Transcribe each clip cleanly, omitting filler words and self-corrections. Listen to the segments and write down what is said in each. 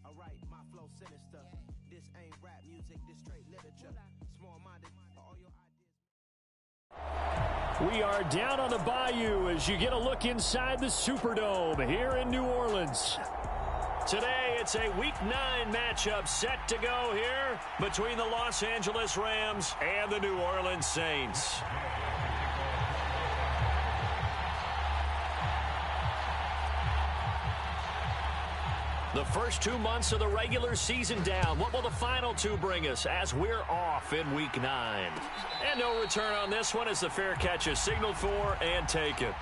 Alright, my flow sinister. This ain't rap music, this straight literature. Small-minded, all your ideas. We are down on the bayou as you get a look inside the Superdome here in New Orleans. Today, it's a Week 9 matchup set to go here between the Los Angeles Rams and the New Orleans Saints. The first 2 months of the regular season down. What will the final 2 bring us as we're off in Week 9? And no return on this one as the fair catch is signaled for and taken.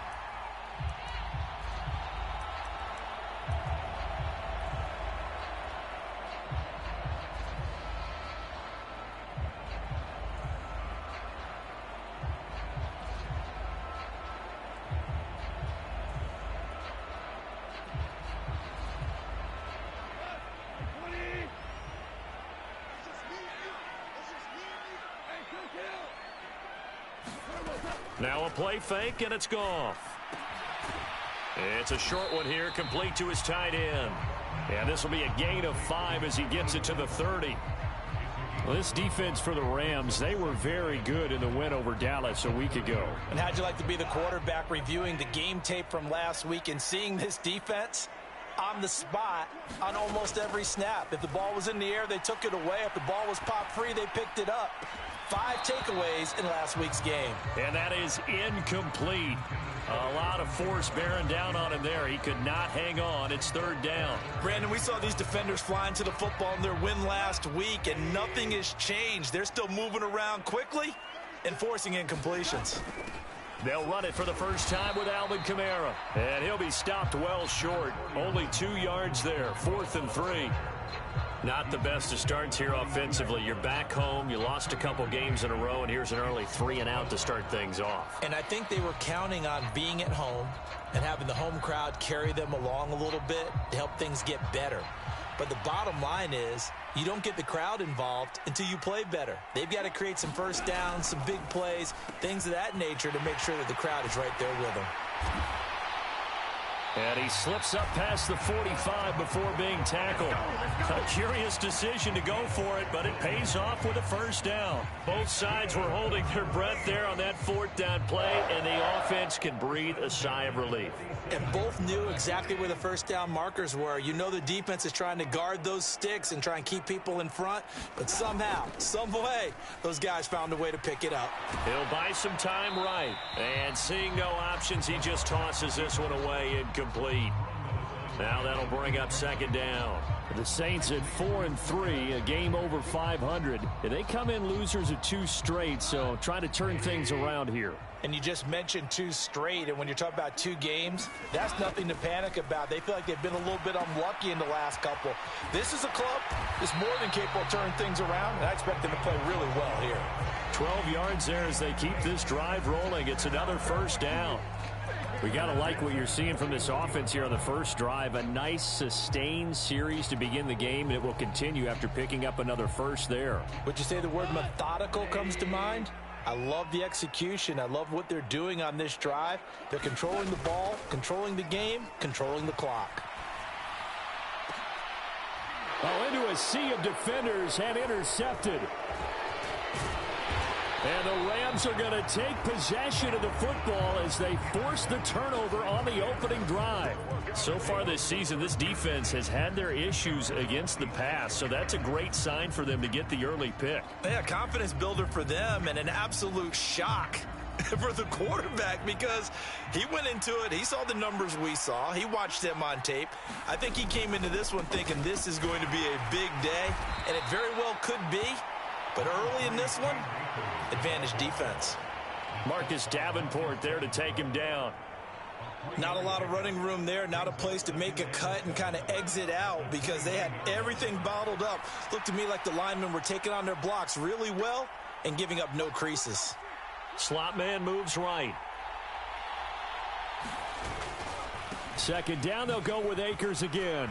Now a play fake, and it's gone. It's a short one here, complete to his tight end. And this will be a gain of 5 as he gets it to the 30. Well, this defense for the Rams, they were very good in the win over Dallas a week ago. And how'd you like to be the quarterback reviewing the game tape from last week and seeing this defense on the spot on almost every snap? If the ball was in the air, they took it away. If the ball was pop free, they picked it up. 5 takeaways in last week's game. And that is incomplete. A lot of force bearing down on him there. He could not hang on. It's 3rd down. Brandon, we saw these defenders flying to the football in their win last week, and nothing has changed. They're still moving around quickly and forcing incompletions. They'll run it for the first time with Alvin Kamara. And he'll be stopped well short. Only 2 yards there. 4th and 3. Not the best of starts here offensively. You're back home. You lost a couple games in a row, and here's an early 3-and-out to start things off. And I think they were counting on being at home and having the home crowd carry them along a little bit to help things get better. But the bottom line is you don't get the crowd involved until you play better. They've got to create some first downs, some big plays, things of that nature to make sure that the crowd is right there with them. And he slips up past the 45 before being tackled. A curious decision to go for it, but it pays off with a first down. Both sides were holding their breath there on that 4th down play, and the offense can breathe a sigh of relief. And both knew exactly where the first down markers were. You know the defense is trying to guard those sticks and try and keep people in front, but somehow, some way, those guys found a way to pick it up. He'll buy some time right. And seeing no options, he just tosses this one away incomplete. Now that'll bring up 2nd down. The Saints at 4-3, a game over 500. They come in losers of 2 straight, so trying to turn things around here. And you just mentioned 2 straight, and when you're talking about 2 games, that's nothing to panic about. They feel like they've been a little bit unlucky in the last couple. This is a club that's more than capable of turning things around, and I expect them to play really well here. 12 yards there as they keep this drive rolling. It's another first down. We got to like what you're seeing from this offense here on the first drive. A nice, sustained series to begin the game, and it will continue after picking up another first there. Would you say the word methodical comes to mind? I love the execution. I love what they're doing on this drive. They're controlling the ball, controlling the game, controlling the clock. Oh, into a sea of defenders and intercepted. And the Rams are going to take possession of the football as they force the turnover on the opening drive. So far this season, this defense has had their issues against the pass, so that's a great sign for them to get the early pick. Yeah, confidence builder for them and an absolute shock for the quarterback because he went into it. He saw the numbers we saw. He watched them on tape. I think he came into this one thinking this is going to be a big day, and it very well could be. But early in this one, advantage defense. Marcus Davenport there to take him down. Not a lot of running room there, not a place to make a cut and kind of exit out because they had everything bottled up. Looked to me like the linemen were taking on their blocks really well and giving up no creases. Slot man moves right. 2nd down, they'll go with Akers again.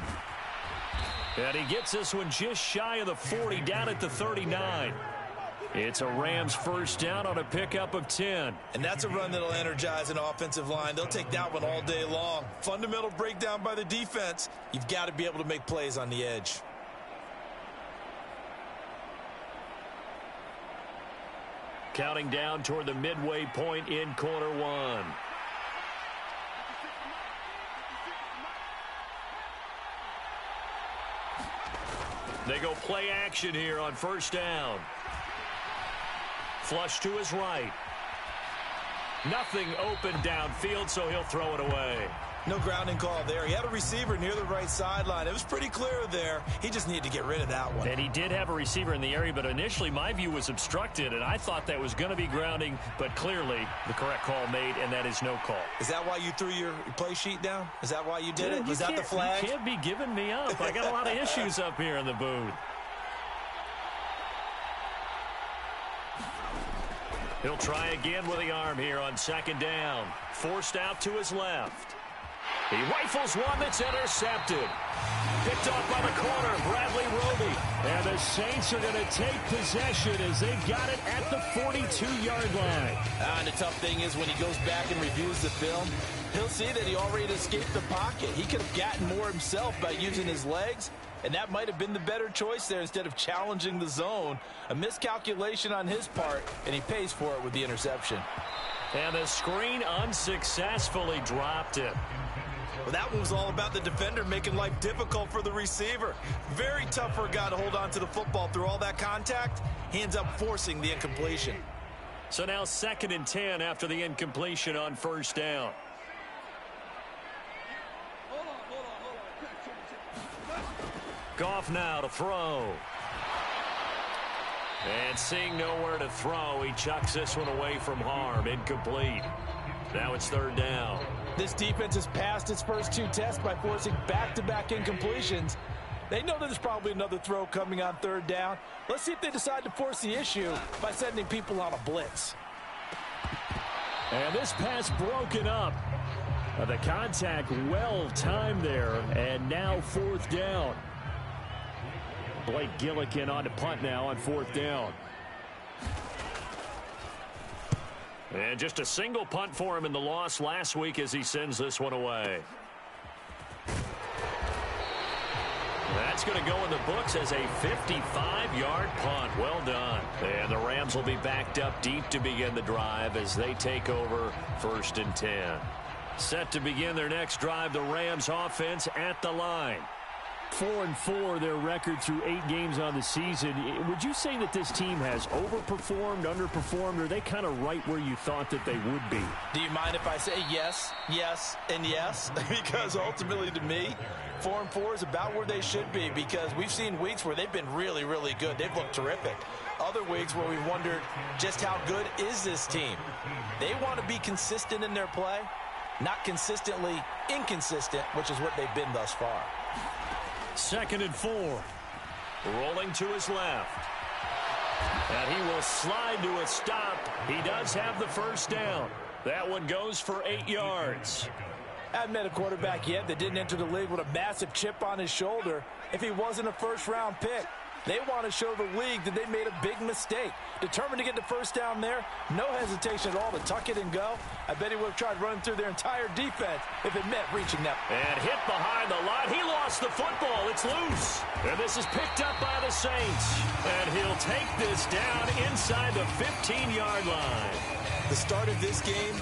And he gets this one just shy of the 40, down at the 39. It's a Rams first down on a pickup of 10. And that's a run that'll energize an offensive line. They'll take that one all day long. Fundamental breakdown by the defense. You've got to be able to make plays on the edge. Counting down toward the midway point in quarter one. They go play action here on first down. Flush to his right. Nothing open downfield, so he'll throw it away. No grounding call there. He had a receiver near the right sideline. It was pretty clear there. He just needed to get rid of that one. And he did have a receiver in the area, but initially my view was obstructed, and I thought that was going to be grounding, but clearly the correct call made, and that is no call. Is that why you threw your play sheet down? Is that why you did it? Was that the flag? You can't be giving me up. I got a lot of issues up here in the booth. He'll try again with the arm here on second down. Forced out to his left. He rifles one that's intercepted. Picked off by the corner, Bradley Roby. And the Saints are going to take possession as they've got it at the 42-yard line. And the tough thing is when he goes back and reviews the film, he'll see that he already escaped the pocket. He could have gotten more himself by using his legs, and that might have been the better choice there instead of challenging the zone. A miscalculation on his part, and he pays for it with the interception. And the screen unsuccessfully dropped it. Well, that one was all about the defender making life difficult for the receiver. Very tough for a guy to hold on to the football through all that contact. He ends up forcing the incompletion. So now 2nd and 10 after the incompletion on first down. Goff now to throw. And seeing nowhere to throw, he chucks this one away from harm. Incomplete. Now it's 3rd down. This defense has passed its first 2 tests by forcing back-to-back incompletions. They know there's probably another throw coming on 3rd down. Let's see if they decide to force the issue by sending people on a blitz. And this pass broken up. The contact well timed there, and now 4th down. Blake Gillikin on to punt now on 4th down. And just a single punt for him in the loss last week as he sends this one away. That's going to go in the books as a 55-yard punt. Well done. And the Rams will be backed up deep to begin the drive as they take over 1st and 10. Set to begin their next drive, the Rams offense at the line. 4-4 their record through 8 games on the season. Would you say that this team has overperformed, underperformed, or are they kind of right where you thought that they would be? Do you mind if I say yes, yes, and yes? Because ultimately to me, 4-4 is about where they should be, because we've seen weeks where they've been really, really good. They've looked terrific. Other weeks where we wondered just how good is this team. They want to be consistent in their play, not consistently inconsistent, which is what they've been thus far. 2nd and 4. Rolling to his left. And he will slide to a stop. He does have the first down. That one goes for 8 yards. I haven't met a quarterback yet that didn't enter the league with a massive chip on his shoulder if he wasn't a first-round pick. They want to show the league that they made a big mistake. Determined to get the first down there, no hesitation at all to tuck it and go. I bet he would have tried running through their entire defense if it meant reaching that. And hit behind the line. He lost the football. It's loose. And this is picked up by the Saints. And he'll take this down inside the 15-yard line. The start of this game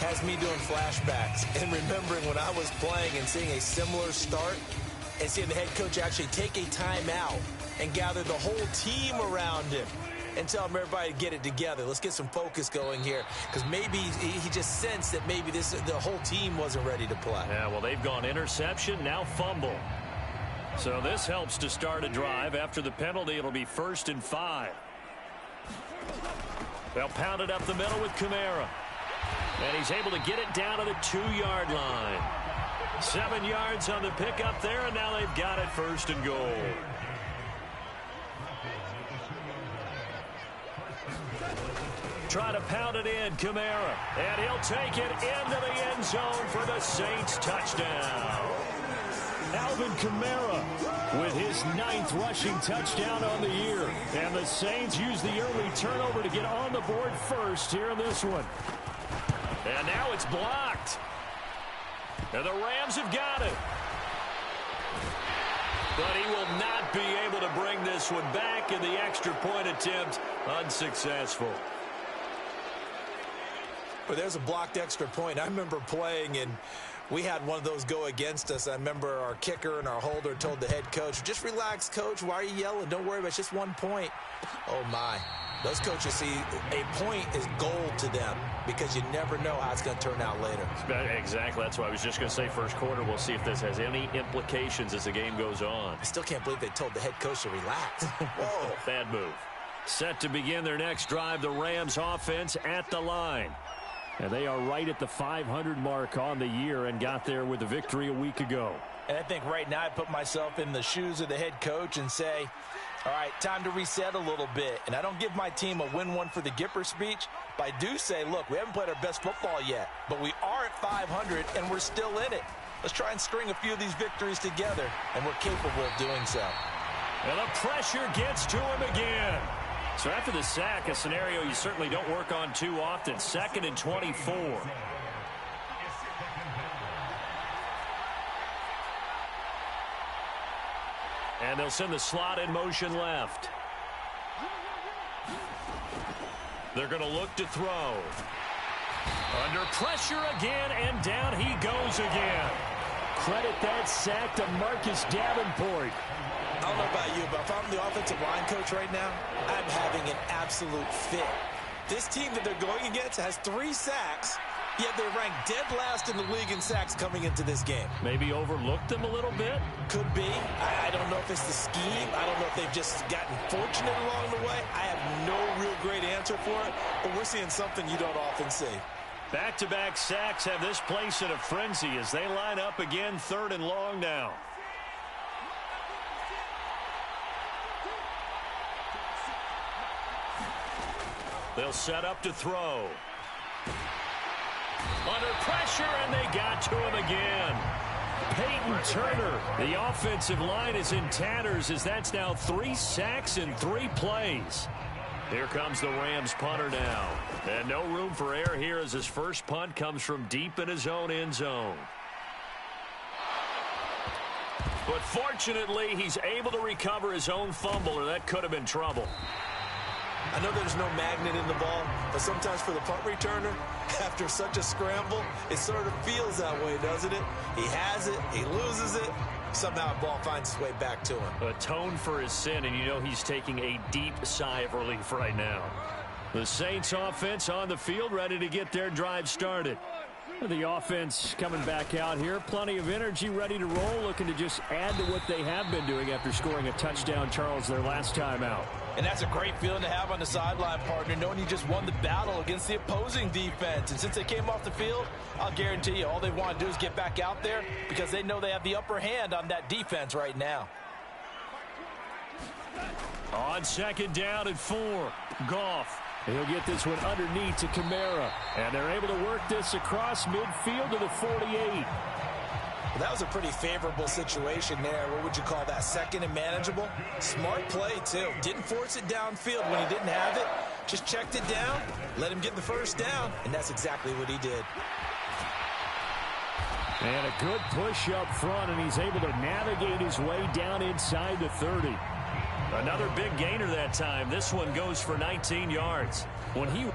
has me doing flashbacks and remembering when I was playing and seeing a similar start and seeing the head coach actually take a timeout and gather the whole team around him and tell everybody to get it together. Let's get some focus going here, because maybe he just sensed that maybe the whole team wasn't ready to play. Yeah, well, they've gone interception, now fumble. So this helps to start a drive. After the penalty, it'll be 1st and 5. They'll pound it up the middle with Kamara. And he's able to get it down to the 2-yard line. 7 yards on the pickup there, and now they've got it 1st and goal. Try to pound it in, Kamara. And he'll take it into the end zone for the Saints touchdown. Alvin Alvin Kamara with his 9th rushing touchdown on the year. And the Saints use the early turnover to get on the board first here in this one. And now it's blocked. And the Rams have got it. But he will not be able to bring this one back, and the extra point attempt unsuccessful. Well, there's a blocked extra point. I remember playing, and we had one of those go against us. I remember our kicker and our holder told the head coach, just relax, coach. Why are you yelling? Don't worry about it. It's just 1 point. Oh, my. Those coaches see a point is gold to them because you never know how it's going to turn out later. Exactly. That's why I was just going to say first quarter. We'll see if this has any implications as the game goes on. I still can't believe they told the head coach to relax. Whoa. Bad move. Set to begin their next drive, the Rams offense at the line. And they are right at the 500 mark on the year and got there with the victory a week ago. And I think right now I put myself in the shoes of the head coach and say, all right, time to reset a little bit. And I don't give my team a win one for the Gipper speech, but I do say, look, we haven't played our best football yet, but we are at 500 and we're still in it. Let's try and string a few of these victories together, and we're capable of doing so. And the pressure gets to him again. So after the sack, a scenario you certainly don't work on too often. 2nd and 24. And they'll send the slot in motion left. They're going to look to throw. Under pressure again, and down he goes again. Credit that sack to Marcus Davenport. I don't know about you, but if I'm the offensive line coach right now, I'm having an absolute fit. This team that they're going against has 3 sacks, yet they rank dead last in the league in sacks coming into this game. Maybe overlooked them a little bit? Could be. I don't know if it's the scheme. I don't know if they've just gotten fortunate along the way. I have no real great answer for it, but we're seeing something you don't often see. Back-to-back sacks have this place in a frenzy as they line up again, 3rd and long now. They'll set up to throw. Under pressure, and they got to him again. Peyton Turner, the offensive line is in tatters as that's now 3 sacks in 3 plays. Here comes the Rams punter now. And no room for error here as his first punt comes from deep in his own end zone. But fortunately, he's able to recover his own fumble, or that could have been trouble. I know there's no magnet in the ball, but sometimes for the punt returner, after such a scramble, it sort of feels that way, doesn't it? He has it, he loses it, somehow the ball finds its way back to him. Atone for his sin, and you know he's taking a deep sigh of relief right now. The Saints offense on the field, ready to get their drive started. The offense coming back out here. Plenty of energy, ready to roll, looking to just add to what they have been doing after scoring a touchdown, Charles, their last time out. And that's a great feeling to have on the sideline, partner, knowing you just won the battle against the opposing defense. And since they came off the field, I'll guarantee you all they want to do is get back out there because they know they have the upper hand on that defense right now. On 2nd down and 4, Goff. He'll get this one underneath to Kamara. And they're able to work this across midfield to the 48. Well, that was a pretty favorable situation there. What would you call that? 2nd and manageable? Smart play, too. Didn't force it downfield when he didn't have it. Just checked it down, let him get the first down, and that's exactly what he did. And a good push up front, and he's able to navigate his way down inside the 30. Another big gainer that time. This one goes for 19 yards. When he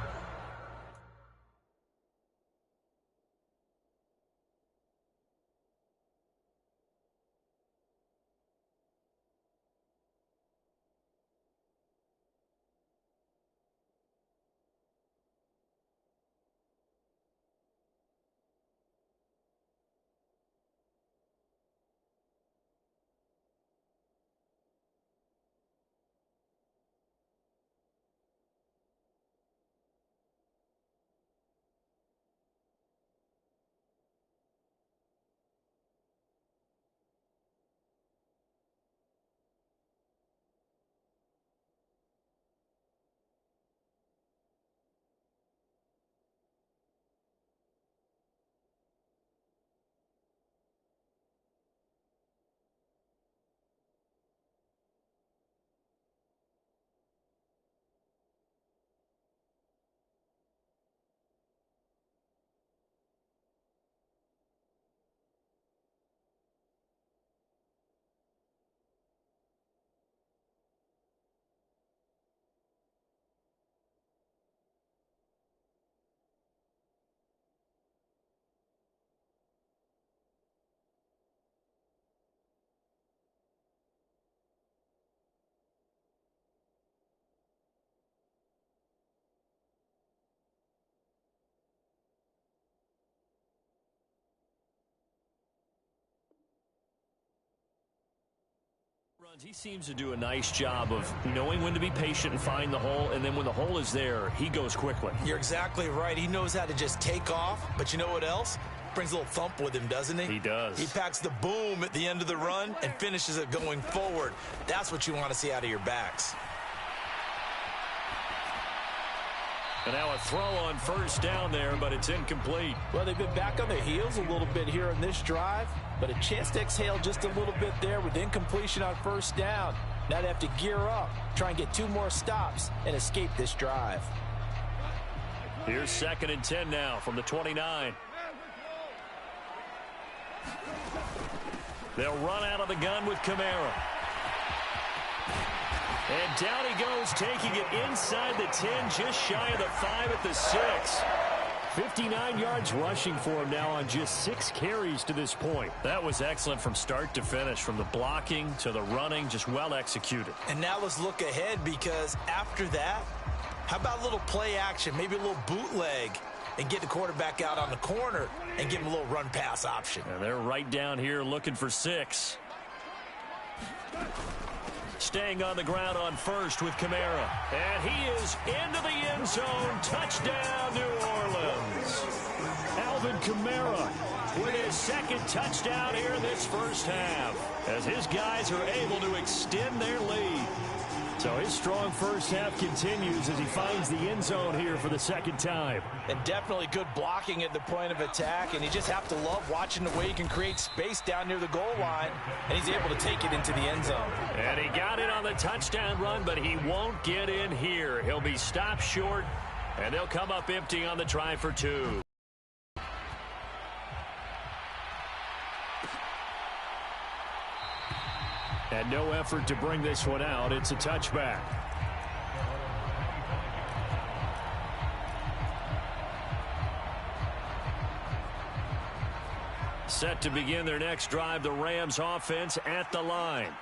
He seems to do a nice job of knowing when to be patient and find the hole, and then when the hole is there, he goes quickly. You're exactly right. He knows how to just take off, but you know what else? Brings a little thump with him, doesn't he? He does. He packs the boom at the end of the run and finishes it going forward. That's what you want to see out of your backs. And now a throw on first down there, but it's incomplete. Well, they've been back on their heels a little bit here in this drive, but a chance to exhale just a little bit there with incompletion on first down. Now they have to gear up, try and get 2 more stops, and escape this drive. Here's 2nd and 10 now from the 29. They'll run out of the gun with Kamara. And down he goes, taking it inside the 10, just shy of the 5 at the 6. 59 yards rushing for him now on just 6 carries to this point. That was excellent from start to finish, from the blocking to the running, just well executed. And now let's look ahead, because after that, how about a little play action, maybe a little bootleg, and get the quarterback out on the corner and give him a little run-pass option. And they're right down here looking for 6. Staying on the ground on first with Kamara. And he is into the end zone. Touchdown, New Orleans. Alvin Kamara with his 2nd touchdown here in this first half, as his guys are able to extend their lead. So his strong first half continues as he finds the end zone here for the 2nd time. And definitely good blocking at the point of attack, and you just have to love watching the way he can create space down near the goal line, and he's able to take it into the end zone. And he got it on the touchdown run, but he won't get in here. He'll be stopped short, and they'll come up empty on the try for 2. And no effort to bring this one out. It's a touchback. Set to begin their next drive, the Rams offense at the line.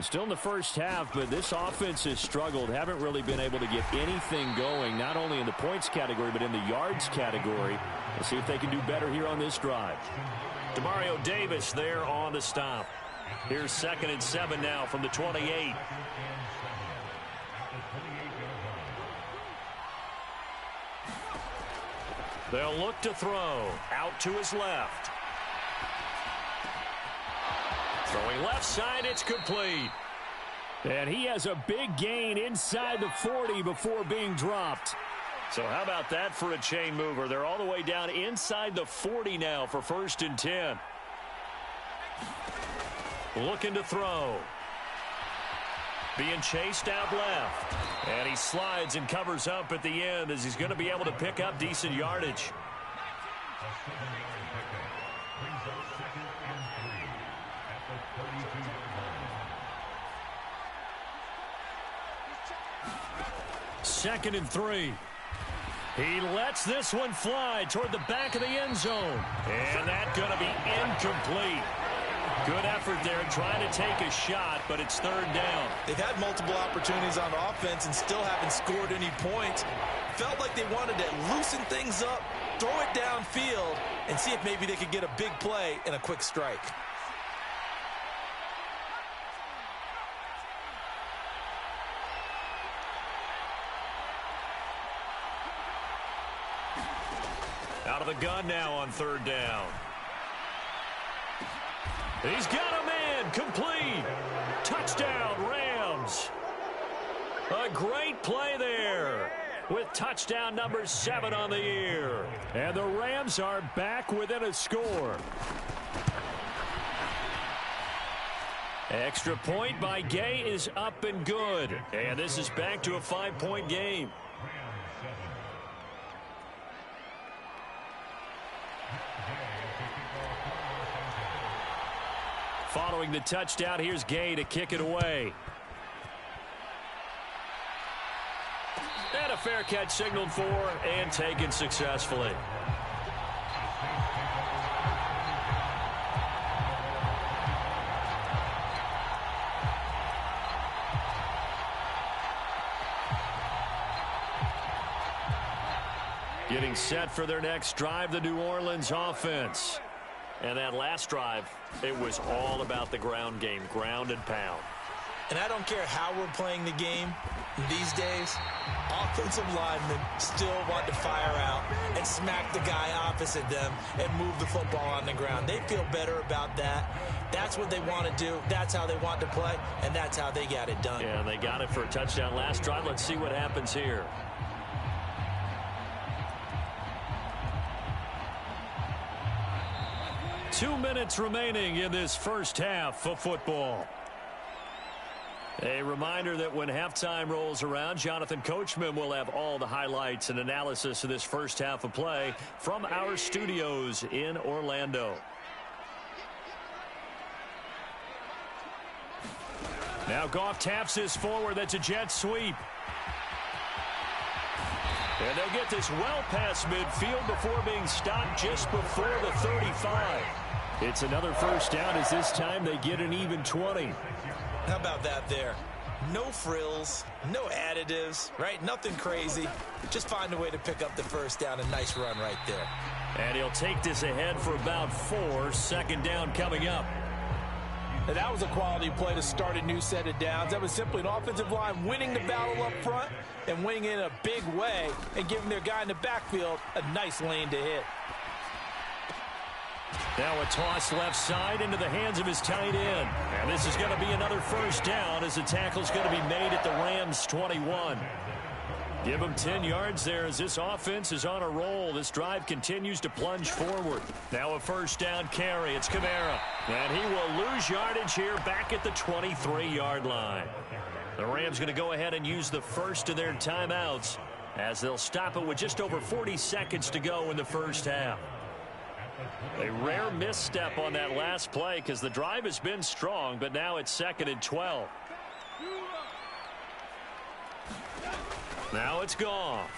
Still in the first half, but this offense has struggled. Haven't really been able to get anything going, not only in the points category, but in the yards category. We'll see if they can do better here on this drive. Demario Davis there on the stop. Here's 2nd and 7 now from the 28. They'll look to throw. Out to his left. Throwing left side, it's complete. And he has a big gain inside the 40 before being dropped. So how about that for a chain mover? They're all the way down inside the 40 now for 1st and 10. Looking to throw. Being chased out left. And he slides and covers up at the end as he's going to be able to pick up decent yardage. Second and 3. He lets this one fly toward the back of the end zone. And that's going to be incomplete. Good effort there trying to take a shot, but it's 3rd down. They've had multiple opportunities on offense and still haven't scored any points. Felt like they wanted to loosen things up, throw it downfield, and see if maybe they could get a big play and a quick strike. Out of the gun now on 3rd down. He's got a man, complete. Touchdown, Rams. A great play there with touchdown number 7 on the year. And the Rams are back within a score. Extra point by Gay is up and good. And this is back to a 5-point game. Following the touchdown, here's Gay to kick it away. And a fair catch signaled for and taken successfully. Getting set for their next drive, the New Orleans offense. And that last drive, it was all about the ground game, ground and pound. And I don't care how we're playing the game these days, offensive linemen still want to fire out and smack the guy opposite them and move the football on the ground. They feel better about that. That's what they want to do. That's how they want to play, and that's how they got it done. Yeah, they got it for a touchdown last drive. Let's see what happens here. Two minutes remaining in this first half of football. A reminder that when halftime rolls around, Jonathan Coachman will have all the highlights and analysis of this first half of play from our studios in Orlando. Now Goff taps this forward. That's a jet sweep. And they'll get this well past midfield before being stopped just before the 35. It's another first down as this time they get an even 20. How about that there? No frills, no additives, right? Nothing crazy. Just find a way to pick up the first down. A nice run right there. And he'll take this ahead for about 4. Second down coming up. And that was a quality play to start a new set of downs. That was simply an offensive line winning the battle up front and winning it in a big way and giving their guy in the backfield a nice lane to hit. Now a toss left side into the hands of his tight end. And this is going to be another first down as the tackle's going to be made at the Rams' 21. Give him 10 yards there as this offense is on a roll. This drive continues to plunge forward. Now a first down carry. It's Kamara. And he will lose yardage here back at the 23-yard line. The Rams going to go ahead and use the first of their timeouts as they'll stop it with just over 40 seconds to go in the first half. A rare misstep on that last play because the drive has been strong, but now it's 2nd and 12. Now it's Goff.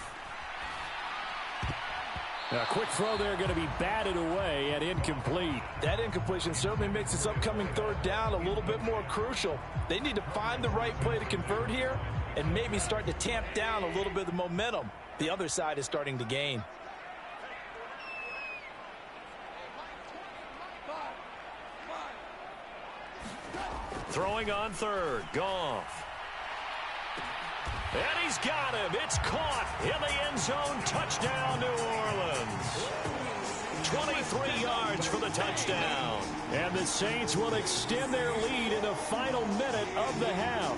A quick throw there going to be batted away and incomplete. That incompletion certainly makes this upcoming third down a little bit more crucial. They need to find the right play to convert here and maybe start to tamp down a little bit of the momentum the other side is starting to gain. Throwing on third, Goff. And he's got him. It's caught in the end zone. Touchdown, New Orleans. 23 yards for the touchdown. And the Saints will extend their lead in the final minute of the half.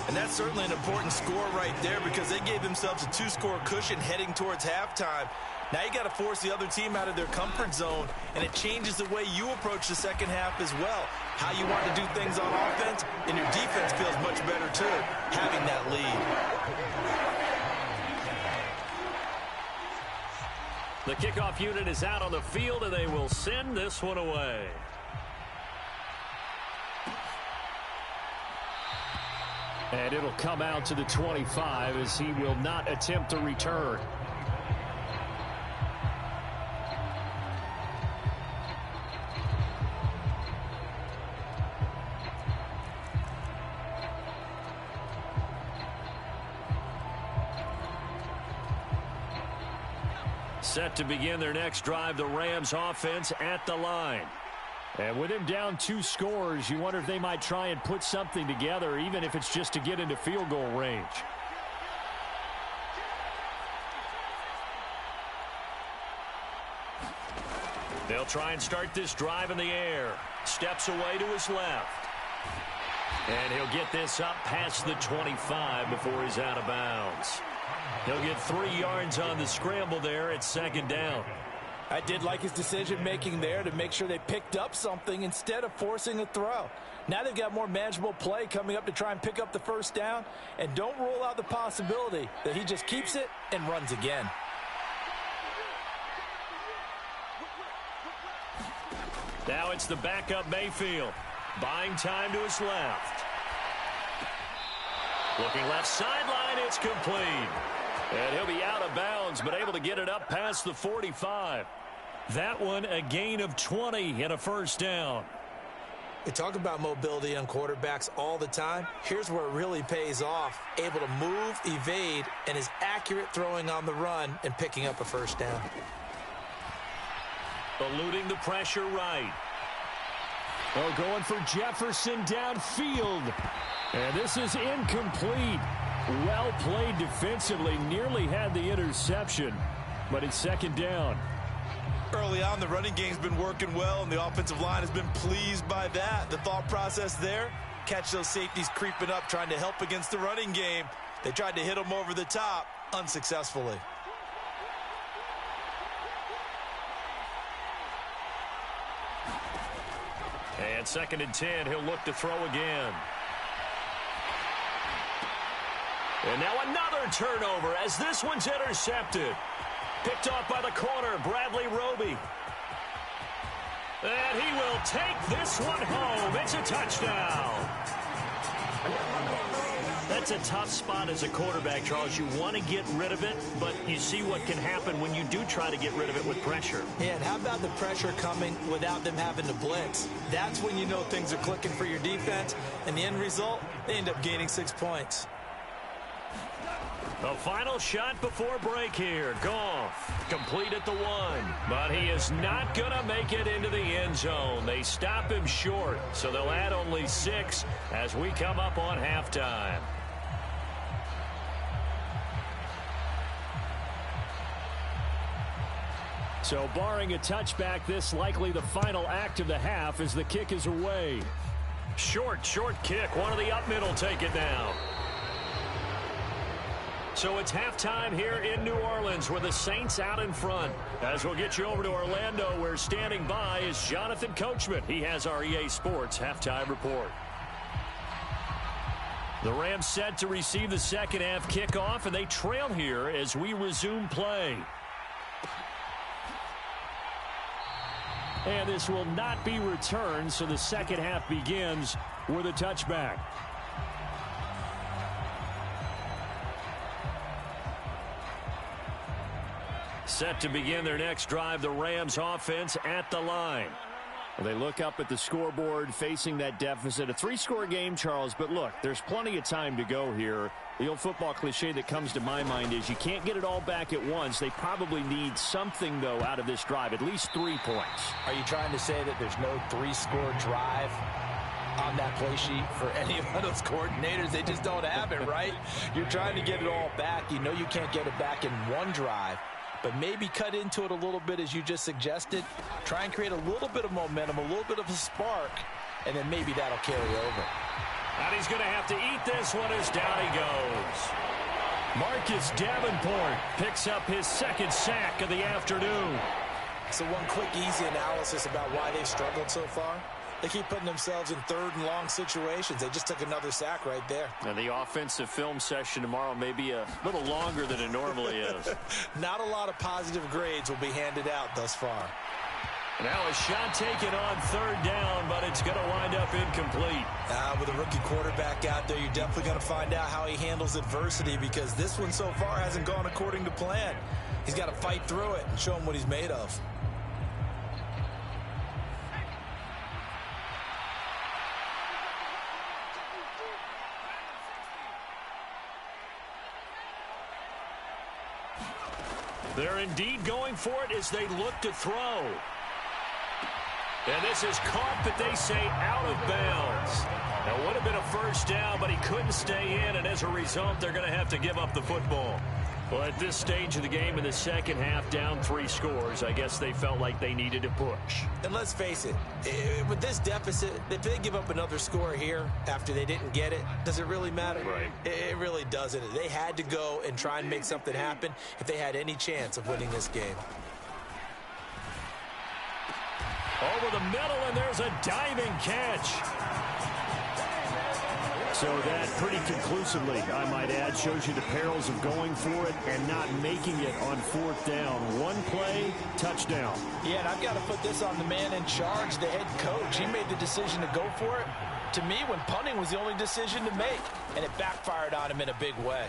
And that's certainly an important score right there because they gave themselves a 2-score cushion heading towards halftime. Now you got to force the other team out of their comfort zone, and it changes the way you approach the second half as well. How you want to do things on offense, and your defense feels much better too, having that lead. The kickoff unit is out on the field, and they will send this one away. And it'll come out to the 25 as he will not attempt a return. Set to begin their next drive, the Rams offense at the line. And with him down 2 scores, you wonder if they might try and put something together, even if it's just to get into field goal range. They'll try and start this drive in the air. Steps away to his left. And he'll get this up past the 25 before he's out of bounds. He'll get 3 yards on the scramble there at 2nd down. I did like his decision-making there to make sure they picked up something instead of forcing a throw. Now they've got more manageable play coming up to try and pick up the first down, and don't rule out the possibility that he just keeps it and runs again. Now it's the backup Mayfield. Buying time to his left. Looking left sideline, it's complete. And he'll be out of bounds, but able to get it up past the 45. That one a gain of 20 and a first down. We talk about mobility on quarterbacks all the time. Here's where it really pays off. Able to move, evade, and is accurate throwing on the run and picking up a first down. Eluding the pressure right. Oh, going for Jefferson downfield. And this is incomplete. Well played defensively. Nearly had the interception, but it's second down. Early on, the running game's been working well, and the offensive line has been pleased by that. The thought process there, catch those safeties creeping up, trying to help against the running game. They tried to hit them over the top, unsuccessfully. And second and 10, he'll look to throw again. And now another turnover as this one's intercepted. Picked off by the corner, Bradley Roby. And he will take this one home. It's a touchdown. That's a tough spot as a quarterback, Charles. You want to get rid of it, but you see what can happen when you do try to get rid of it with pressure. Yeah, and how about the pressure coming without them having to blitz? That's when you know things are clicking for your defense, and the end result, they end up gaining 6 points. The final shot before break here. Goff, complete at the 1. But he is not going to make it into the end zone. They stop him short, so they'll add only 6 as we come up on halftime. So barring a touchback, this likely the final act of the half as the kick is away. Short kick. One of the up middle take it down. So it's halftime here in New Orleans with the Saints out in front. As we'll get you over to Orlando, where standing by is Jonathan Coachman. He has our EA Sports halftime report. The Rams set to receive the second half kickoff, and they trail here as we resume play. And this will not be returned, so the second half begins with a touchback. Set to begin their next drive, the Rams offense at the line. They look up at the scoreboard facing that deficit. A 3-score game, Charles, but look, there's plenty of time to go here. The old football cliche that comes to my mind is you can't get it all back at once. They probably need something, though, out of this drive, at least 3 points. Are you trying to say that there's no 3-score drive on that play sheet for any of those coordinators? They just don't have it, right? You're trying to get it all back. You know you can't get it back in one drive. But maybe cut into it a little bit as you just suggested. Try and create a little bit of momentum, a little bit of a spark, and then maybe that'll carry over. And he's going to have to eat this one as down he goes. Marcus Davenport picks up his second sack of the afternoon. So one quick, easy analysis about why they've struggled so far. They keep putting themselves in third and long situations. They just took another sack right there. And the offensive film session tomorrow may be a little longer than it normally is. Not a lot of positive grades will be handed out thus far. Now a shot taken on third down, but it's going to wind up incomplete. With a rookie quarterback out there, you're definitely going to find out how he handles adversity, because this one so far hasn't gone according to plan. He's got to fight through it and show him what he's made of. They're indeed going for it as they look to throw. And this is caught, but they say out of bounds. It would have been a first down, but he couldn't stay in, and as a result, they're going to have to give up the football. Well, at this stage of the game in the second half, down 3 scores, I guess they felt like they needed to push. And let's face it, with this deficit, if they give up another score here after they didn't get it, does it really matter? Right. It really doesn't. They had to go and try and make something happen if they had any chance of winning this game. Over the middle, and there's a diving catch. So that pretty conclusively, I might add, shows you the perils of going for it and not making it on fourth down. One play, touchdown. Yeah, and I've got to put this on the man in charge, the head coach. He made the decision to go for it. To me, when punting was the only decision to make, and it backfired on him in a big way.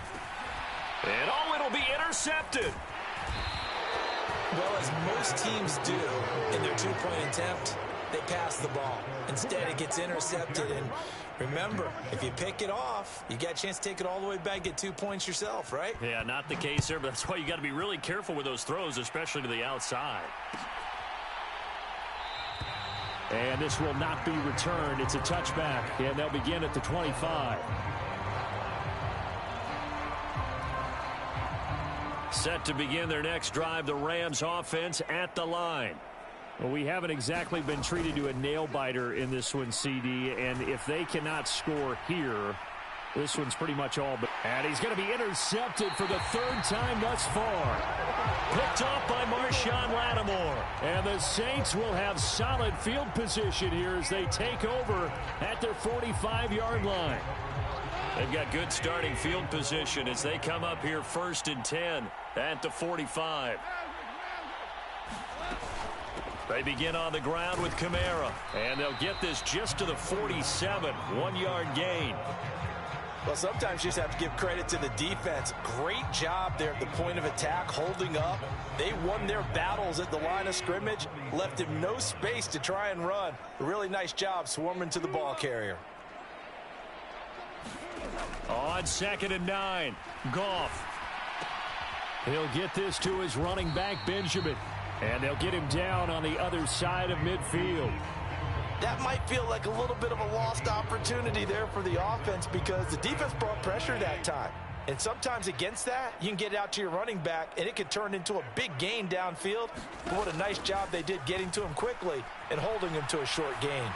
And it'll be intercepted. Well, as most teams do in their 2-point attempt, they pass the ball. Instead, it gets intercepted. And remember, if you pick it off, you got a chance to take it all the way back, get 2 points yourself, right? Yeah, not the case there, but that's why you got to be really careful with those throws, especially to the outside. And this will not be returned. It's a touchback, and they'll begin at the 25. Set to begin their next drive, the Rams offense at the line. Well, we haven't exactly been treated to a nail-biter in this one, CD, and if they cannot score here, this one's pretty much all but. And he's going to be intercepted for the third time thus far. Picked off by Marshawn Lattimore. And the Saints will have solid field position here as they take over at their 45-yard line. They've got good starting field position as they come up here 1st and 10 at the 45. They begin on the ground with Kamara, and they'll get this just to the 47, 1-yard gain. Well, sometimes you just have to give credit to the defense. Great job there at the point of attack, holding up. They won their battles at the line of scrimmage, left him no space to try and run. A really nice job swarming to the ball carrier. On 2nd and 9, Goff. He'll get this to his running back, Benjamin. And they'll get him down on the other side of midfield. That might feel like a little bit of a lost opportunity there for the offense because the defense brought pressure that time. And sometimes against that, you can get out to your running back, and it could turn into a big gain downfield. But what a nice job they did getting to him quickly and holding him to a short gain.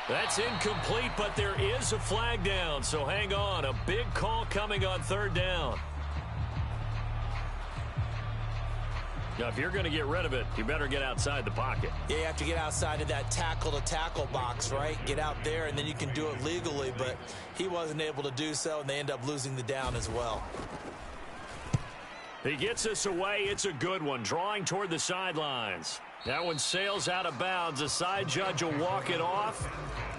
That's incomplete, but there is a flag down, so hang on. A big call coming on 3rd down. Now, if you're going to get rid of it, you better get outside the pocket. Yeah, you have to get outside of that tackle-to-tackle box, right? Get out there, and then you can do it legally, but he wasn't able to do so, and they end up losing the down as well. He gets us away. It's a good one, drawing toward the sidelines. That one sails out of bounds. The side judge will walk it off,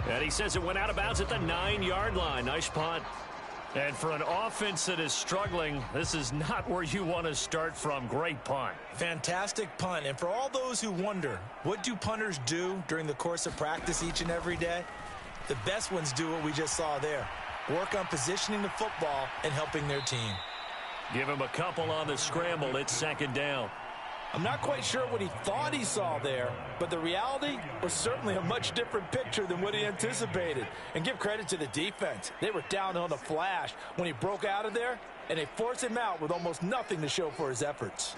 and he says it went out of bounds at the 9-yard line. Nice punt. And for an offense that is struggling, this is not where you want to start from. Great punt. Fantastic punt. And for all those who wonder, what do punters do during the course of practice each and every day? The best ones do what we just saw there. Work on positioning the football and helping their team. Give him a couple on the scramble. It's 2nd down. I'm not quite sure what he thought he saw there, but the reality was certainly a much different picture than what he anticipated. And give credit to the defense. They were down on the flash when he broke out of there, and they forced him out with almost nothing to show for his efforts.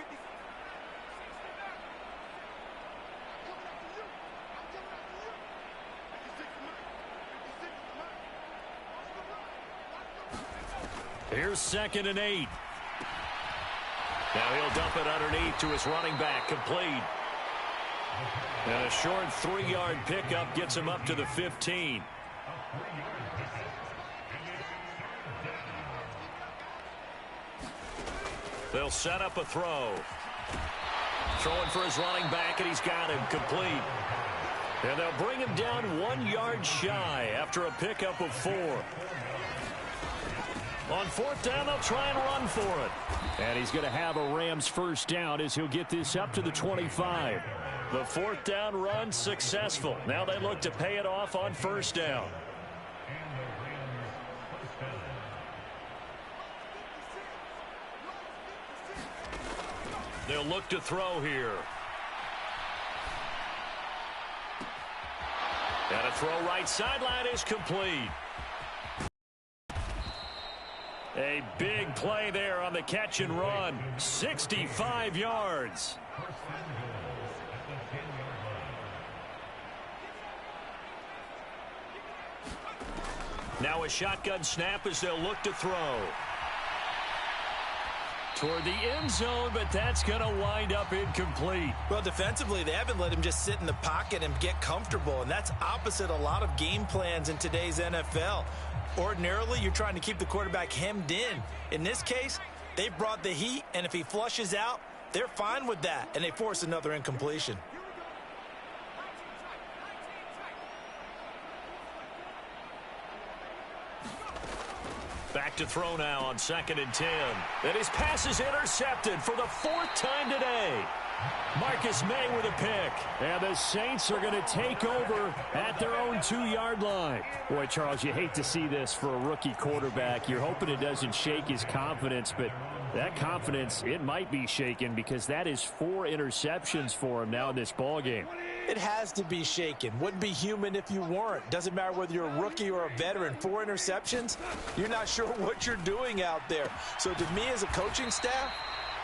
Here's 2nd and 8. Now he'll dump it underneath to his running back, complete. And a short 3-yard pickup gets him up to the 15. They'll set up a throw. Throwing for his running back, and he's got him, complete. And they'll bring him down 1 yard shy after a pickup of 4. On 4th down, they'll try and run for it. And he's going to have a Rams 1st down as he'll get this up to the 25. The 4th down run successful. Now they look to pay it off on 1st down. They'll look to throw here. And a throw right sideline is complete. A big play there on the catch and run. 65 yards. Now a shotgun snap as they'll look to throw. Toward the end zone, but that's going to wind up incomplete. Well, defensively, they haven't let him just sit in the pocket and get comfortable, and that's opposite a lot of game plans in today's NFL. Ordinarily, you're trying to keep the quarterback hemmed in. In this case, they brought the heat, and if he flushes out, they're fine with that, and they force another incompletion. Back to throw now on 2nd and 10. And his pass is intercepted for the 4th time today. Marcus May with a pick. And the Saints are going to take over at their own 2-yard line. Boy, Charles, you hate to see this for a rookie quarterback. You're hoping it doesn't shake his confidence, but That confidence, it might be shaken because that is 4 interceptions for him now in this ballgame. It has to be shaken. Wouldn't be human if you weren't. Doesn't matter whether you're a rookie or a veteran. 4 interceptions, you're not sure what you're doing out there. So to me as a coaching staff,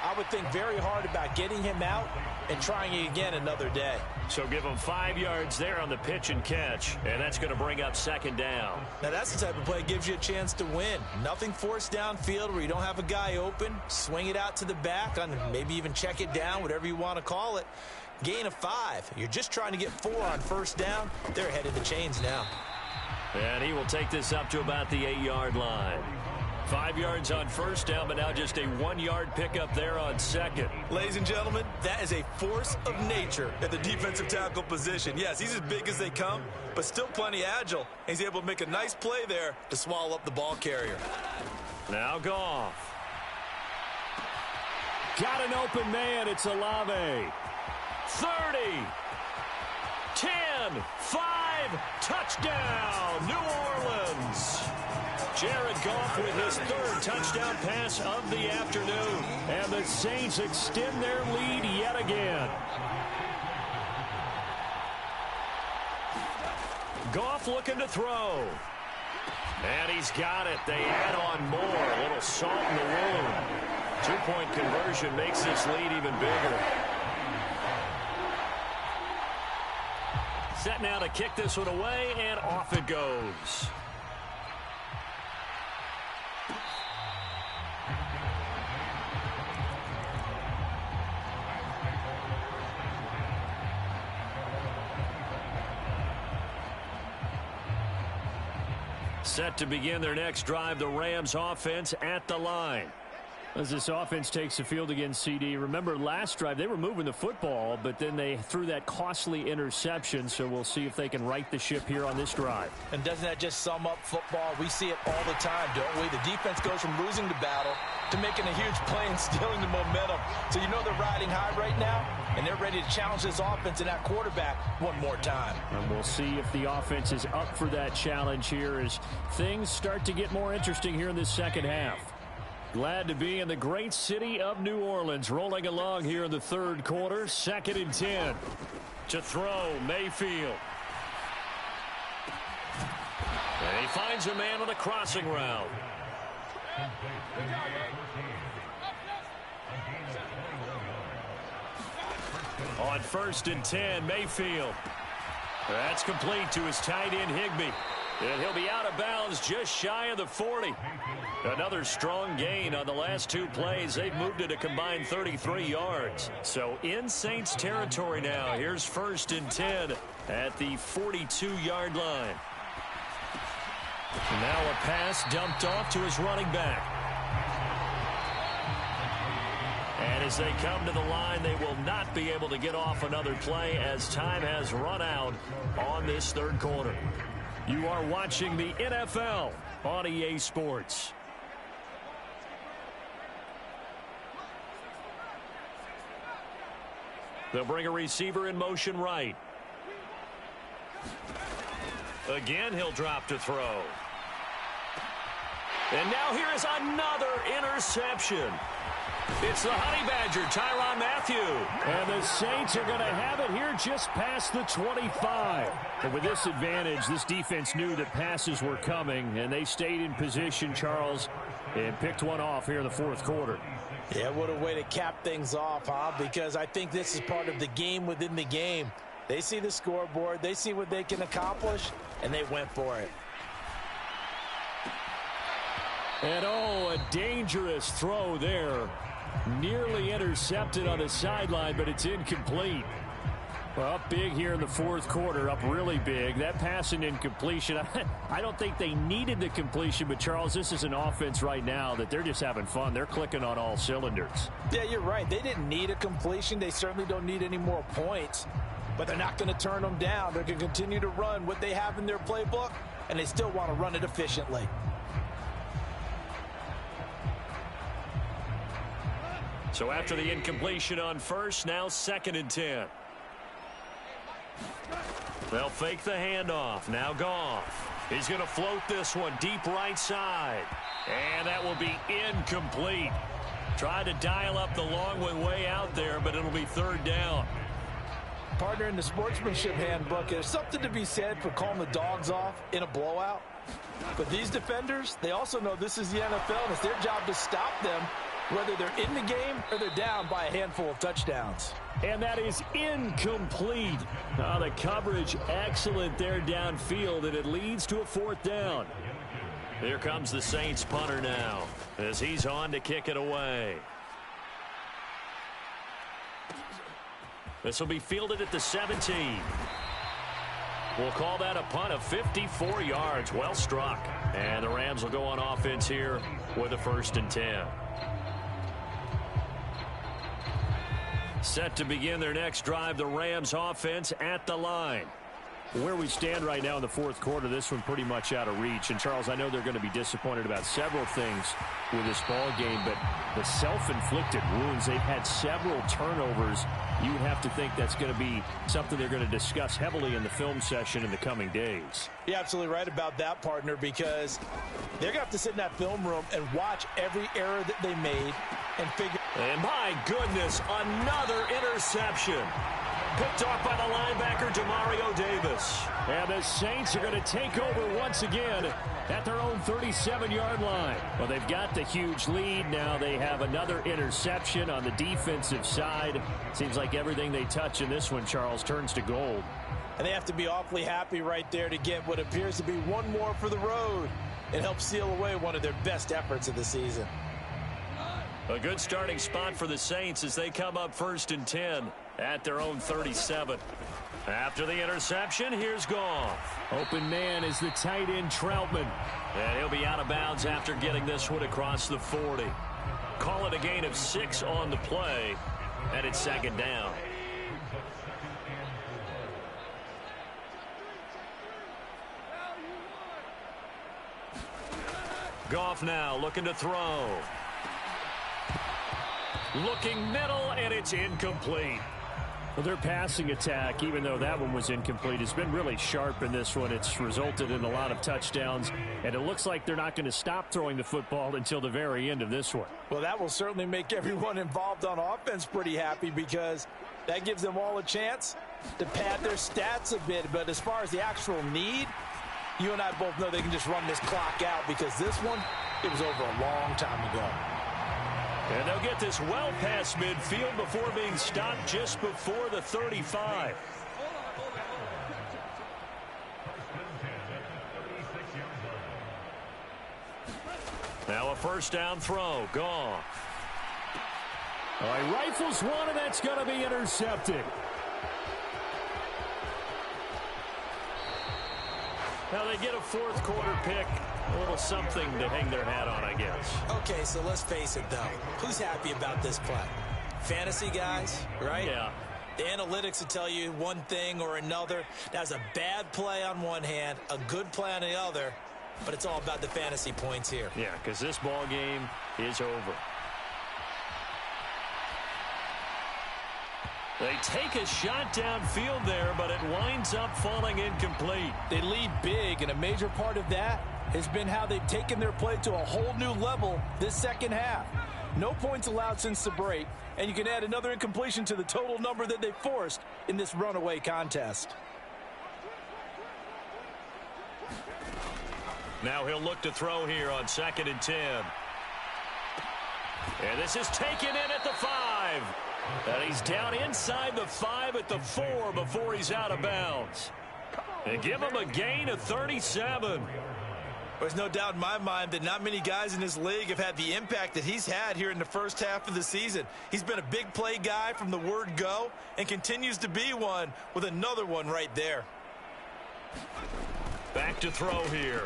I would think very hard about getting him out and trying it again another day. So give him 5 yards there on the pitch and catch, and that's going to bring up second down. Now that's the type of play that gives you a chance to win. Nothing forced downfield where you don't have a guy open. Swing it out to the back, on maybe even check it down, whatever you want to call it. Gain of 5. You're just trying to get 4 on first down. They're ahead of the chains now. And he will take this up to about the 8-yard line. 5 yards on first down, but now just a 1-yard pickup there on second. Ladies and gentlemen, that is a force of nature at the defensive tackle position. Yes, he's as big as they come, but still plenty agile. He's able to make a nice play there to swallow up the ball carrier. Now Goff. Got an open man. It's Olave. 30. 10. 5. Touchdown, New Orleans. Jared Goff with his 3rd touchdown pass of the afternoon. And the Saints extend their lead yet again. Goff looking to throw. And he's got it. They add on more. A little salt in the wound. 2-point conversion makes this lead even bigger. Set now to kick this one away, and off it goes. Set to begin their next drive, the Rams offense at the line. As this offense takes the field against CD, remember last drive they were moving the football, but then they threw that costly interception, so we'll see if they can right the ship here on this drive. And doesn't that just sum up football? We see it all the time, don't we? The defense goes from losing the battle to making a huge play and stealing the momentum. So you know they're riding high right now, and they're ready to challenge this offense and that quarterback one more time. And we'll see if the offense is up for that challenge here as things start to get more interesting here in this second half. Glad to be in the great city of New Orleans, rolling along here in the 3rd quarter. 2nd and 10. To throw, Mayfield. And he finds a man on a crossing route. On 1st and 10, Mayfield. That's complete to his tight end, Higbee. And he'll be out of bounds just shy of the 40. Another strong gain on the last 2 plays. They've moved it a combined 33 yards. So in Saints territory now. Here's 1st and 10 at the 42-yard line. And now a pass dumped off to his running back. And as they come to the line, they will not be able to get off another play as time has run out on this 3rd quarter. You are watching the NFL on EA Sports. They'll bring a receiver in motion right. Again, he'll drop to throw. And now here is another interception. It's the Honey Badger, Tyrann Mathieu. And the Saints are going to have it here just past the 25. And with this advantage, this defense knew that passes were coming, and they stayed in position, Charles, and picked one off here in the 4th quarter. Yeah, what a way to cap things off, huh? Because I think this is part of the game within the game. They see the scoreboard, they see what they can accomplish, and they went for it. And oh, a dangerous throw there. Nearly intercepted on the sideline, but it's incomplete. Well, up big here in the 4th quarter, up really big. That pass and incompletion, I don't think they needed the completion, but Charles, this is an offense right now that they're just having fun. They're clicking on all cylinders. Yeah, you're right. They didn't need a completion. They certainly don't need any more points, but they're not going to turn them down. They're going to continue to run what they have in their playbook, and they still want to run it efficiently. So after the incompletion on 1st, now 2nd and 10. They'll fake the handoff. Now Goff. He's going to float this one deep right side. And that will be incomplete. Tried to dial up the long way out there, but it'll be third down. Partner, in the sportsmanship handbook, there's something to be said for calling the dogs off in a blowout. But these defenders, they also know this is the NFL, and it's their job to stop them, whether they're in the game or they're down by a handful of touchdowns. And that is incomplete. The coverage excellent there downfield, and it leads to a fourth down. Here comes the Saints punter now as he's on to kick it away. This will be fielded at the 17. We'll call that a punt of 54 yards. Well struck. And the Rams will go on offense here with a 1st and 10. Set to begin their next drive, the Rams offense at the line. Where we stand right now in the fourth quarter, this one pretty much out of reach. And, Charles, I know they're going to be disappointed about several things with this ball game, but the self-inflicted wounds, they've had several turnovers. You would have to think that's going to be something they're going to discuss heavily in the film session in the coming days. You're absolutely right about that, partner, because they're going to have to sit in that film room and watch every error that they made and figure. And, my goodness, another interception. Picked off by the linebacker, Demario Davis. And the Saints are going to take over once again at their own 37-yard line. Well, they've got the huge lead. Now they have another interception on the defensive side. Seems like everything they touch in this one, Charles, turns to gold. And they have to be awfully happy right there to get what appears to be one more for the road and help seal away one of their best efforts of the season. A good starting spot for the Saints as they come up 1st and 10 at their own 37. After the interception, here's Goff. Open man is the tight end Troutman. And he'll be out of bounds after getting this one across the 40. Call it a gain of 6 on the play, and it's 2nd down. Goff now looking to throw. Looking middle, and it's incomplete. Well, their passing attack, even though that one was incomplete, has been really sharp in this one. It's resulted in a lot of touchdowns, and it looks like they're not going to stop throwing the football until the very end of this one. Well, that will certainly make everyone involved on offense pretty happy because that gives them all a chance to pad their stats a bit. But as far as the actual need, you and I both know they can just run this clock out because this one, it was over a long time ago. And they'll get this well past midfield before being stopped just before the 35. Now a 1st down throw. Goff. All right, rifles one, and that's going to be intercepted. Now they get a 4th quarter pick. A little something to hang their hat on, I guess. Okay, so let's face it, though. Who's happy about this play? Fantasy guys, right? Yeah. The analytics will tell you one thing or another. That's a bad play on one hand, a good play on the other, but it's all about the fantasy points here. Yeah, because this ball game is over. They take a shot downfield there, but it winds up falling incomplete. They lead big, and a major part of that has been how they've taken their play to a whole new level this second half. No points allowed since the break, and you can add another incompletion to the total number that they forced in this runaway contest. Now he'll look to throw here on 2nd and 10. And this is taken in at the 5. And he's down inside the 5 at the 4 before he's out of bounds. And give him a gain of 37. There's no doubt in my mind that not many guys in this league have had the impact that he's had here in the first half of the season. He's been a big play guy from the word go and continues to be one with another one right there. Back to throw here.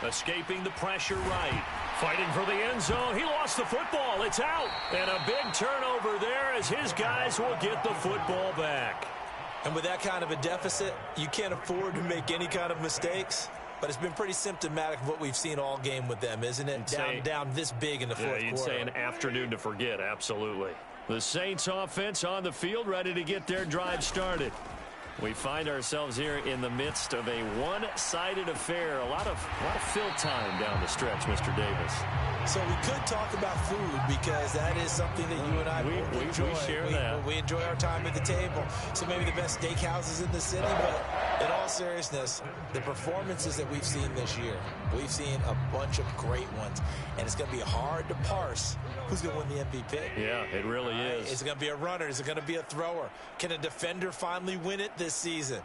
Escaping the pressure right. Fighting for the end zone. He lost the football. It's out. And a big turnover there as his guys will get the football back. And with that kind of a deficit, you can't afford to make any kind of mistakes. But it's been pretty symptomatic of what we've seen all game with them, isn't it? Down this big in the fourth quarter. You'd say an afternoon to forget, absolutely. The Saints offense on the field ready to get their drive started. We find ourselves here in the midst of a one-sided affair. A lot of fill time down the stretch, Mr. Davis. So we could talk about food because that is something that you and I both enjoy. We share that. We enjoy our time at the table. So maybe the best steakhouses in the city, but in all seriousness, the performances that we've seen this year, we've seen a bunch of great ones, and it's going to be hard to parse who's going to win the MVP. Yeah, it really is. Is it going to be a runner? Is it going to be a thrower? Can a defender finally win it this season?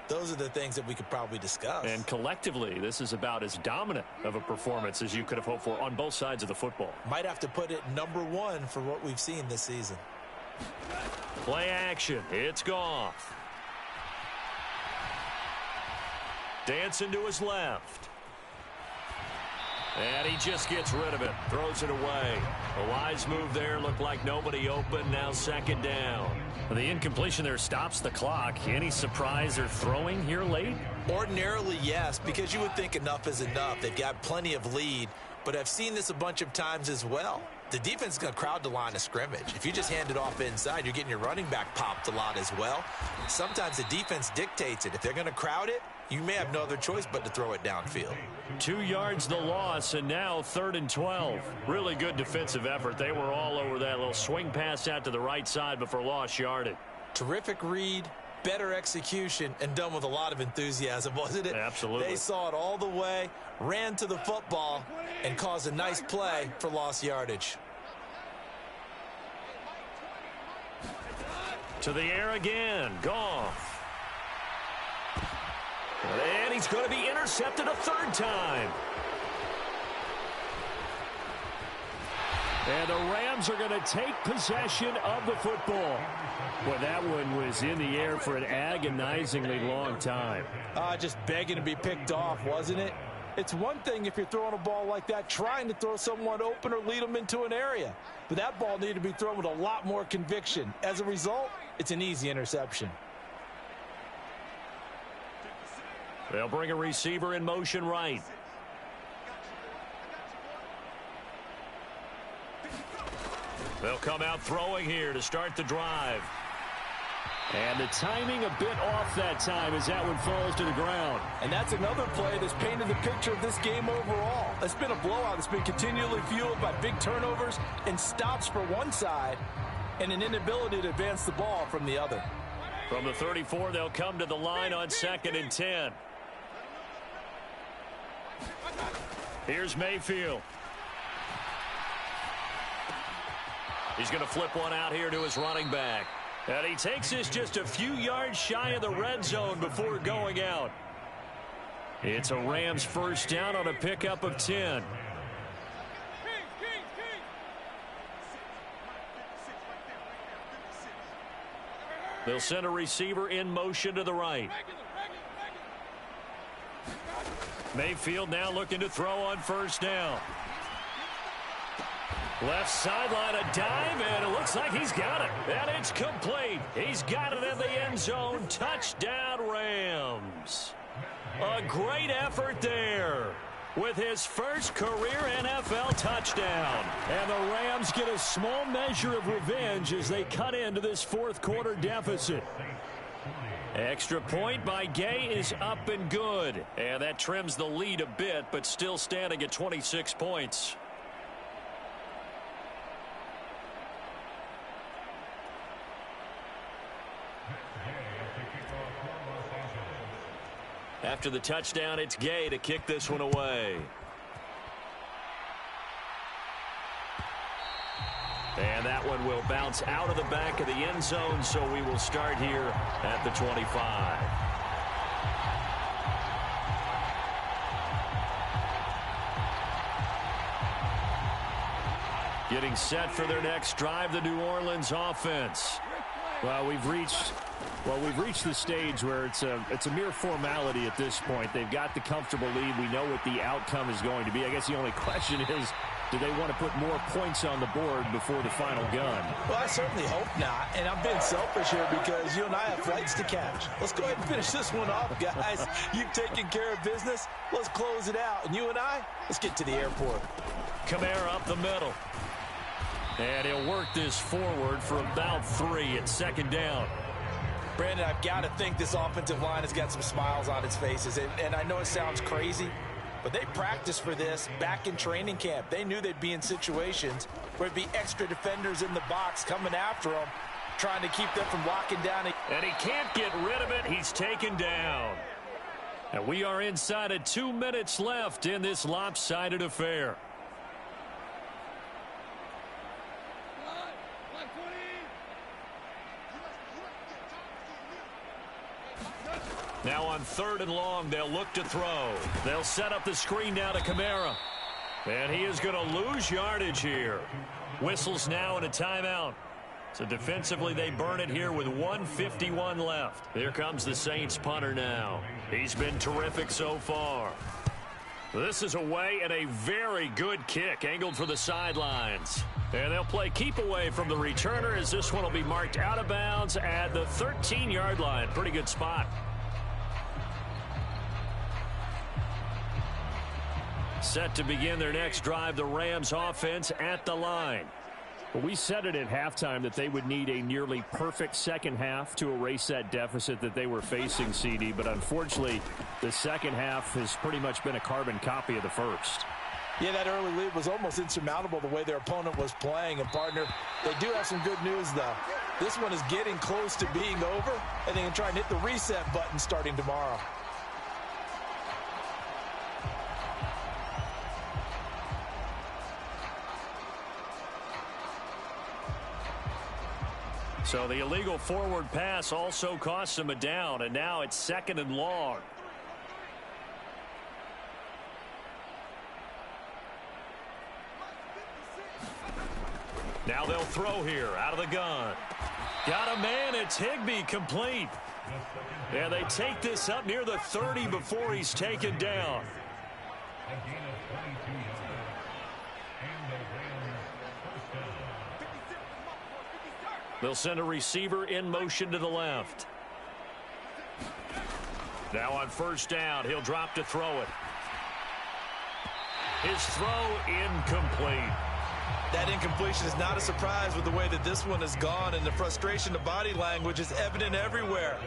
Those are the things that we could probably discuss. And collectively, this is about as dominant of a performance as you could have hoped for on both sides of the football. Might have to put it #1 for what we've seen this season. Play action. It's Goff. Dancing to his left. And he just gets rid of it. Throws it away. A wise move there. Looked like nobody open. Now second down. The incompletion there stops the clock. Any surprise they're throwing here late? Ordinarily, yes, because you would think enough is enough. They've got plenty of lead, but I've seen this a bunch of times as well. The defense is going to crowd the line of scrimmage. If you just hand it off inside, you're getting your running back popped a lot as well. Sometimes the defense dictates it. If they're going to crowd it, you may have no other choice but to throw it downfield. 2 yards the loss, and now 3rd and 12. Really good defensive effort. They were all over that little swing pass out to the right side before lost yardage. Terrific read, better execution, and done with a lot of enthusiasm, wasn't it? Absolutely. They saw it all the way, ran to the football, and caused a nice play for lost yardage. To the air again. Goff. And he's going to be intercepted a 3rd time. And the Rams are going to take possession of the football. Well, that one was in the air for an agonizingly long time. Just begging to be picked off, wasn't it? It's one thing if you're throwing a ball like that, trying to throw someone open or lead them into an area. But that ball needed to be thrown with a lot more conviction. As a result, it's an easy interception. They'll bring a receiver in motion right. They'll come out throwing here to start the drive. And the timing a bit off that time as that one falls to the ground. And that's another play that's painted the picture of this game overall. It's been a blowout. It's been continually fueled by big turnovers and stops for one side and an inability to advance the ball from the other. From the 34, they'll come to the line on 2nd and 10. Here's Mayfield. He's going to flip one out here to his running back. And he takes this just a few yards shy of the red zone before going out. It's a Rams 1st down on a pickup of 10. They'll send a receiver in motion to the right. Mayfield now looking to throw on 1st down. Left sideline, a dive, and it looks like he's got it. And it's complete. He's got it in the end zone. Touchdown, Rams. A great effort there with his first career NFL touchdown. And the Rams get a small measure of revenge as they cut into this 4th quarter deficit. Extra point by Gay is up and good. And that trims the lead a bit, but still standing at 26 points. After the touchdown, it's Gay to kick this one away. And that one will bounce out of the back of the end zone, so we will start here at the 25. Getting set for their next drive, the New Orleans offense. Well, we've reached the stage where it's a mere formality at this point. They've got the comfortable lead. We know what the outcome is going to be. I guess the only question is, do they want to put more points on the board before the final gun? Well, I certainly hope not. And I'm being selfish here because you and I have flights to catch. Let's go ahead and finish this one off, guys. You've taken care of business. Let's close it out. And you and I, let's get to the airport. Kamara up the middle. And he'll work this forward for about 3 at 2nd down. Brandon, I've got to think this offensive line has got some smiles on its faces. And I know it sounds crazy, but they practiced for this back in training camp. They knew they'd be in situations where there'd be extra defenders in the box coming after them, trying to keep them from locking down. And he can't get rid of it. He's taken down. And we are inside of 2 minutes left in this lopsided affair. Now on 3rd and long, they'll look to throw. They'll set up the screen now to Kamara. And he is going to lose yardage here. Whistles now and a timeout. So defensively, they burn it here with 1:51 left. Here comes the Saints punter now. He's been terrific so far. This is away and a very good kick, angled for the sidelines. And they'll play keep away from the returner as this one will be marked out of bounds at the 13-yard line. Pretty good spot. Set to begin their next drive, the Rams offense at the line. Well, we said it at halftime that they would need a nearly perfect second half to erase that deficit that they were facing, CD. But unfortunately, the second half has pretty much been a carbon copy of the first. Yeah, that early lead was almost insurmountable the way their opponent was playing. And, partner, they do have some good news, though. This one is getting close to being over, and they can try and hit the reset button starting tomorrow. So the illegal forward pass also costs him a down, and now it's 2nd and long. Now they'll throw here out of the gun. Got a man, it's Higbee, complete. And they take this up near the 30 before he's taken down. They'll send a receiver in motion to the left. Now on 1st down, he'll drop to throw it. His throw incomplete. That incompletion is not a surprise with the way that this one has gone, and the frustration of body language is evident everywhere.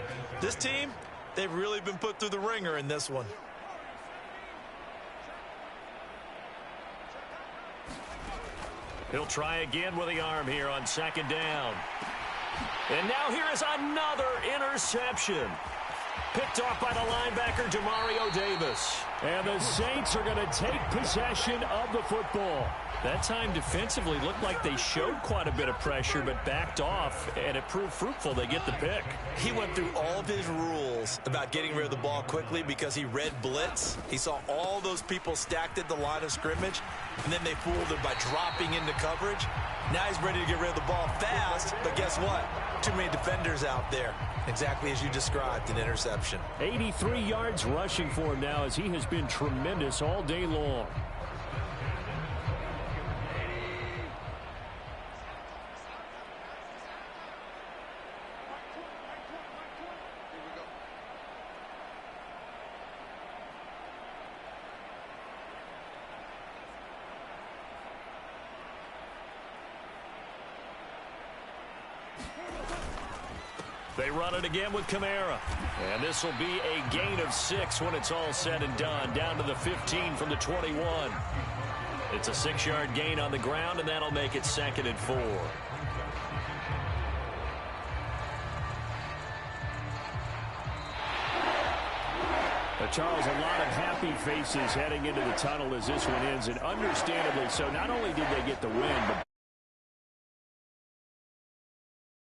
This team, they've really been put through the ringer in this one. He'll try again with the arm here on 2nd down. And now here is another interception. Picked off by the linebacker, Demario Davis. And the Saints are going to take possession of the football. That time defensively looked like they showed quite a bit of pressure but backed off, and it proved fruitful. They get the pick. He went through all of his rules about getting rid of the ball quickly because he read blitz. He saw all those people stacked at the line of scrimmage, and then they fooled him by dropping into coverage. Now he's ready to get rid of the ball fast, but guess what? Too many defenders out there. Exactly as you described, an interception. 83 yards rushing for him now as he has been tremendous all day long. They run it again with Kamara. And this will be a gain of 6 when it's all said and done. Down to the 15 from the 21. It's a 6-yard gain on the ground, and that'll make it 2nd and 4. Charles, a lot of happy faces heading into the tunnel as this one ends, and understandably so. Not only did they get the win, but